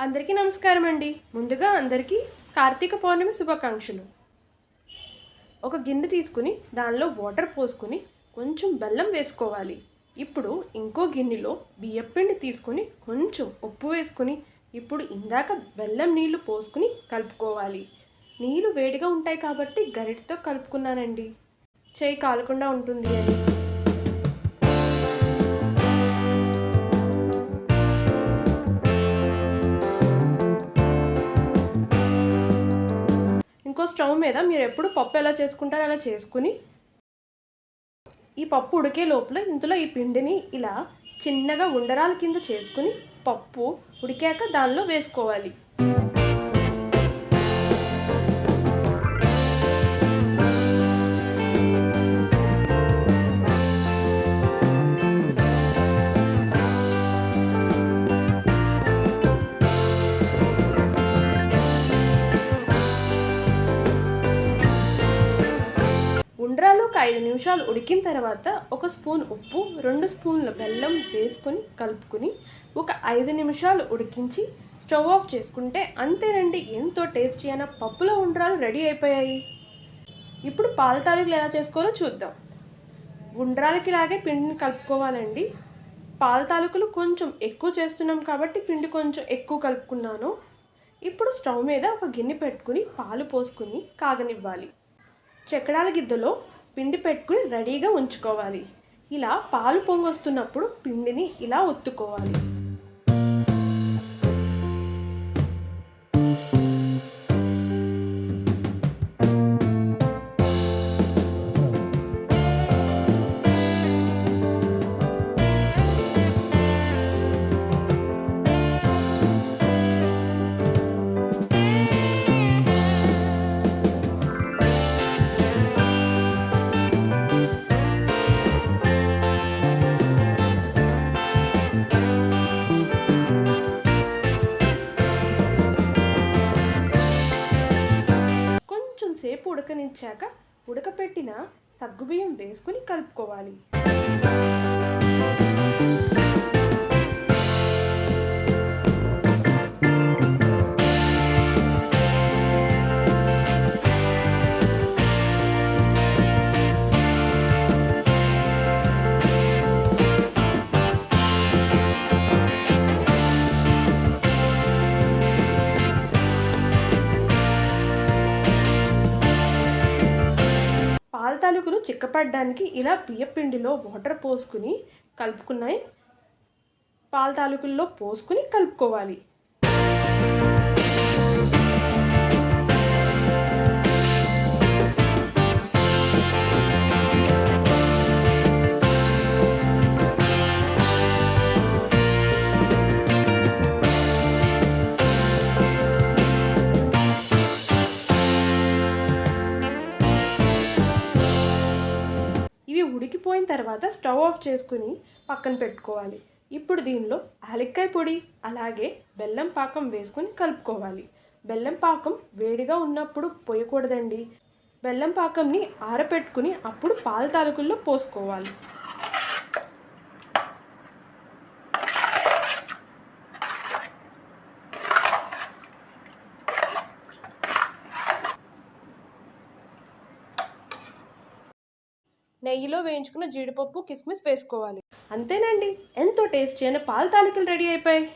అందరికీ నమస్కారం అండి. ముందుగా అందరికీ కార్తీక పౌర్ణమి శుభాకాంక్షలు. ఒక గిన్నె తీసుకుని దానిలో వాటర్ పోసుకుని కొంచెం బెల్లం వేసుకోవాలి. ఇప్పుడు ఇంకో గిన్నెలో బియ్యపిండి తీసుకుని కొంచెం ఉప్పు వేసుకుని ఇప్పుడు ఇందాక బెల్లం నీళ్లు పోసుకుని కలుపుకోవాలి. నీళ్లు వేడిగా ఉంటాయి కాబట్టి గరిటెతో కలుపుకున్నానండి, చేయి కాలకుండా ఉంటుంది అని. ఇంకో స్టవ్ మీద మీరు ఎప్పుడు పప్పు ఎలా చేసుకుంటారో అలా చేసుకుని ఈ పప్పు ఉడికే లోపల ఇందులో ఈ పిండిని ఇలా చిన్నగా ఉండరాల కింద చేసుకుని పప్పు ఉడికాక దానిలో వేసుకోవాలి. ఉండ్రాలు ఒక 5 నిమిషాలు ఉడికిన తర్వాత ఒక స్పూన్ ఉప్పు 2 స్పూన్ల బెల్లం వేసుకొని కలుపుకొని ఒక 5 నిమిషాలు ఉడికించి స్టవ్ ఆఫ్ చేసుకుంటే అంతేనండి, ఎంతో టేస్టీ అయిన పప్పులో ఉండ్రాలు రెడీ అయిపోయాయి. ఇప్పుడు పాల తాలికలు ఎలా చేసుకోవాలో చూద్దాం. ఉండ్రాలకి ఇలాగే పిండిని కలుపుకోవాలండి. పాల తాలికలు కొంచెం ఎక్కువ చేస్తున్నాం కాబట్టి పిండి కొంచెం ఎక్కువ కలుపుకున్నాను. ఇప్పుడు స్టవ్ మీద ఒక గిన్నె పెట్టుకుని పాలు పోసుకుని కాగనివ్వాలి. చెక్కడాల గిద్దలో పిండి పెట్టుకుని రెడీగా ఉంచుకోవాలి. ఇలా పాలు పొంగొస్తున్నప్పుడు పిండిని ఇలా ఒత్తుకోవాలి. సేపు ఉడకనిచ్చాక ఉడకపెట్టిన సగ్గుబియ్యం వేసుకుని కలుపుకోవాలి. పాల తాలికలు చిక్కపడడానికి ఇలా బియ్యపిండిలో వాటర్ పోసుకుని కలుపుకున్నాయి పాల తాలికల్లో పోసుకుని కలుపుకోవాలి. ఇవి ఉడికిపోయిన తర్వాత స్టవ్ ఆఫ్ చేసుకుని పక్కన పెట్టుకోవాలి. ఇప్పుడు దీనిలో యాలక్కాయ పొడి అలాగే బెల్లం పాకం వేసుకొని కలుపుకోవాలి. బెల్లం పాకం వేడిగా ఉన్నప్పుడు పోయకూడదండి. బెల్లం పాకంని ఆరపెట్టుకుని అప్పుడు పాల తాలికల్లో పోసుకోవాలి. నెయ్యిలో వేయించుకున్న జీడిపప్పు కిస్మిస్ వేసుకోవాలి. అంతేనండి, ఎంతో టేస్టీ అయిన పాల తాలికలు రెడీ అయిపోయాయి.